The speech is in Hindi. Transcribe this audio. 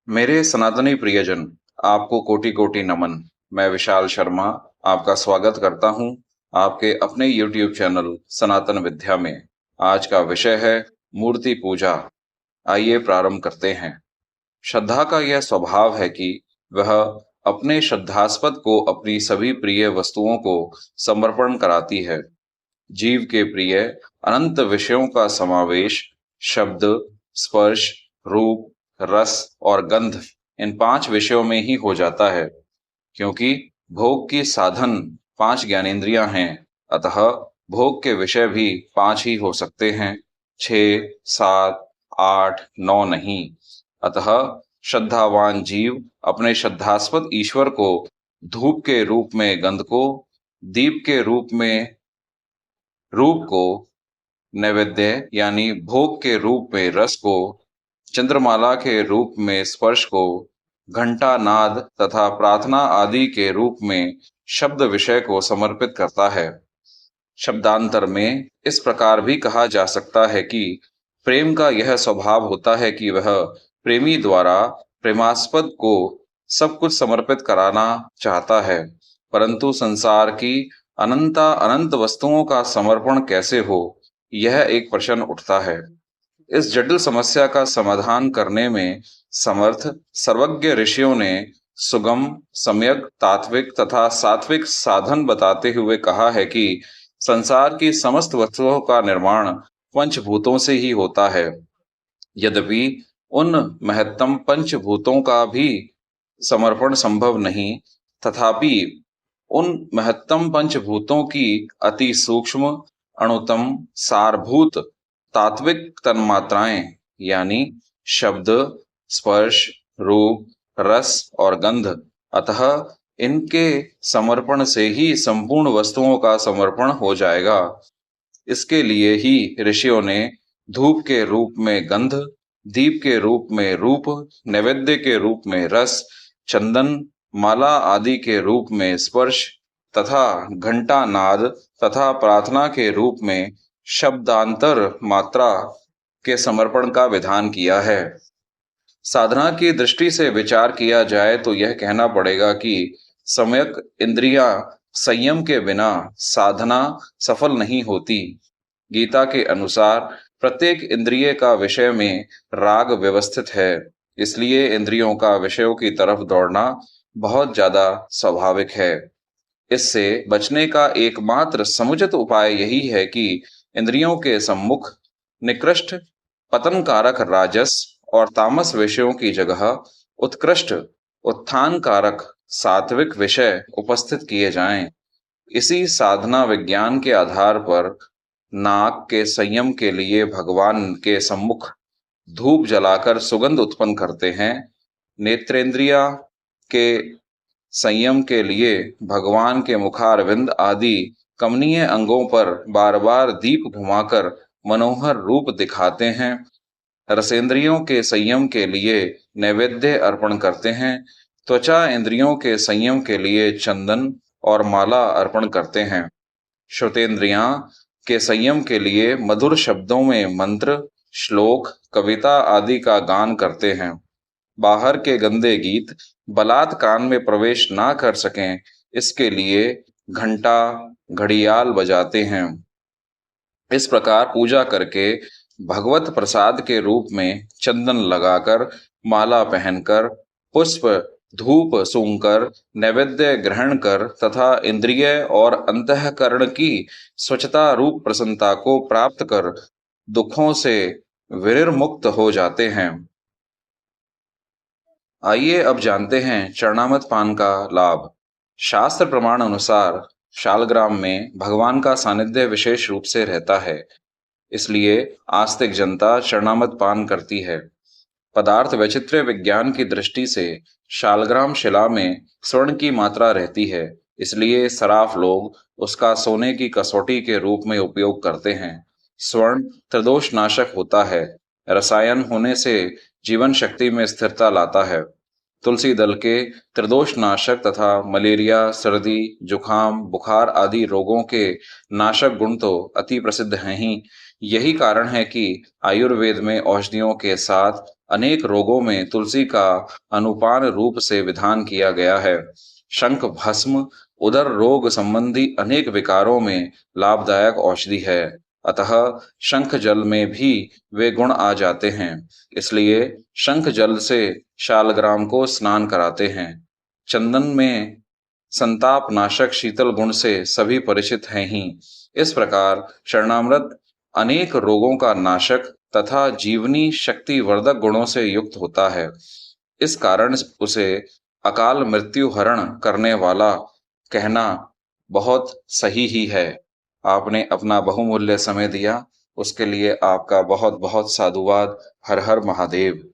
मेरे सनातनी प्रियजन, आपको कोटि कोटि नमन। मैं विशाल शर्मा आपका स्वागत करता हूं आपके अपने YouTube चैनल सनातन विद्या में। आज का विषय है मूर्ति पूजा। आइए प्रारंभ करते हैं। श्रद्धा का यह स्वभाव है कि वह अपने श्रद्धास्पद को अपनी सभी प्रिय वस्तुओं को समर्पण कराती है। जीव के प्रिय अनंत विषयों का समावेश शब्द, स्पर्श, रूप, रस और गंध इन पांच विषयों में ही हो जाता है। क्योंकि भोग की साधन पांच ज्ञानेंद्रियां हैं, अतः भोग के विषय भी पांच ही हो सकते हैं, छह, सात, आठ, नौ नहीं। अतः श्रद्धावान जीव अपने श्रद्धास्पद ईश्वर को धूप के रूप में गंध को, दीप के रूप को, नैवेद्य यानी भोग के रूप में रस को, चंद्रमाला के रूप में स्पर्श को, घंटा नाद तथा प्रार्थना आदि के रूप में शब्द विषय को समर्पित करता है। शब्दांतर में इस प्रकार भी कहा जा सकता है कि प्रेम का यह स्वभाव होता है कि वह प्रेमी द्वारा प्रेमास्पद को सब कुछ समर्पित कराना चाहता है, परंतु संसार की अनंत वस्तुओं का समर्पण कैसे हो, यह एक प्रश्न उठता है। इस जटिल समस्या का समाधान करने में समर्थ सर्वज्ञ ऋषियों ने सुगम, सम्यक, तात्विक तथा सात्विक साधन बताते हुए कहा है कि संसार की समस्त वस्तुओं का निर्माण पंचभूतों से ही होता है। यद्यपि उन महत्तम पंचभूतों का भी समर्पण संभव नहीं, तथापि उन महत्तम पंचभूतों की अति सूक्ष्म, अणुतम, सारभूत तात्विक तन्मात्राएं यानी शब्द, स्पर्श, रूप, रस और गंध, अतः इनके समर्पण से ही संपूर्ण वस्तुओं का समर्पण हो जाएगा। इसके लिए ही ऋषियों ने धूप के रूप में गंध, दीप के रूप में रूप, नैवेद्य के रूप में रस, चंदन, माला आदि के रूप में स्पर्श तथा घंटा नाद तथा प्रार्थना के रूप में शब्दांतर मात्रा के समर्पण का विधान किया है। साधना की दृष्टि से विचार किया जाए तो यह कहना पड़ेगा कि सम्यक इंद्रियां संयम के बिना साधना सफल नहीं होती। गीता के अनुसार प्रत्येक इंद्रिय का विषय में राग व्यवस्थित है, इसलिए इंद्रियों का विषयों की तरफ दौड़ना बहुत ज्यादा स्वाभाविक है। इससे बचने का एकमात्र समुचित उपाय यही है कि इंद्रियों के सम्मुख निकृष्ट पतन कारक राजस और तामस विषयों की जगह उत्कृष्ट उत्थान कारक सात्विक विषय उपस्थित किए जाएं। इसी साधना विज्ञान के आधार पर नाक के संयम के लिए भगवान के सम्मुख धूप जलाकर सुगंध उत्पन्न करते हैं, नेत्रेंद्रिया के संयम के लिए भगवान के मुखारविंद आदि कमनीय अंगों पर बार बार दीप घुमाकर मनोहर रूप दिखाते हैं, रसेंद्रियों के संयम के लिए नैवेद्य अर्पण करते हैं, त्वचा इंद्रियों के संयम के लिए चंदन और माला अर्पण करते हैं, श्रुतेंद्रियां के संयम के लिए मधुर शब्दों में मंत्र, श्लोक, कविता आदि का गान करते हैं। बाहर के गंदे गीत बलात् कान में प्रवेश ना कर सकें, इसके लिए घंटा, घड़ियाल बजाते हैं। इस प्रकार पूजा करके भगवत प्रसाद के रूप में चंदन लगाकर, माला पहनकर, पुष्प धूप सूंघकर, नैवेद्य ग्रहण कर तथा इंद्रिय और अंतःकरण की स्वच्छता रूप प्रसन्नता को प्राप्त कर दुखों से विनिर्मुक्त हो जाते हैं। आइए अब जानते हैं चरणामृत पान का लाभ। शास्त्र प्रमाण अनुसार शालग्राम में भगवान का सानिध्य विशेष रूप से रहता है, इसलिए आस्तिक जनता चरणामृत पान करती है। पदार्थ वैचित्र्य विज्ञान की दृष्टि से शालग्राम शिला में स्वर्ण की मात्रा रहती है, इसलिए सराफ लोग उसका सोने की कसौटी के रूप में उपयोग करते हैं। स्वर्ण त्रिदोष नाशक होता है, रसायन होने से जीवन शक्ति में स्थिरता लाता है। तुलसी दल के त्रिदोष नाशक तथा मलेरिया, सर्दी, जुखाम, बुखार आदि रोगों के नाशक गुण तो अति प्रसिद्ध हैं ही, यही कारण है कि आयुर्वेद में औषधियों के साथ अनेक रोगों में तुलसी का अनुपान रूप से विधान किया गया है। शंख भस्म उदर रोग संबंधी अनेक विकारों में लाभदायक औषधि है। अतः शंख जल में भी वे गुण आ जाते हैं। इसलिए शंख जल से शालग्राम को स्नान कराते हैं। चंदन में संताप नाशक शीतल गुण से सभी परिचित हैं ही। इस प्रकार चरणामृत अनेक रोगों का नाशक तथा जीवनी शक्ति वर्धक गुणों से युक्त होता है। इस कारण उसे अकाल मृत्यु हरण करने वाला कहना बहुत सही ही है। आपने अपना बहुमूल्य समय दिया, उसके लिए आपका बहुत बहुत साधुवाद। हर हर महादेव।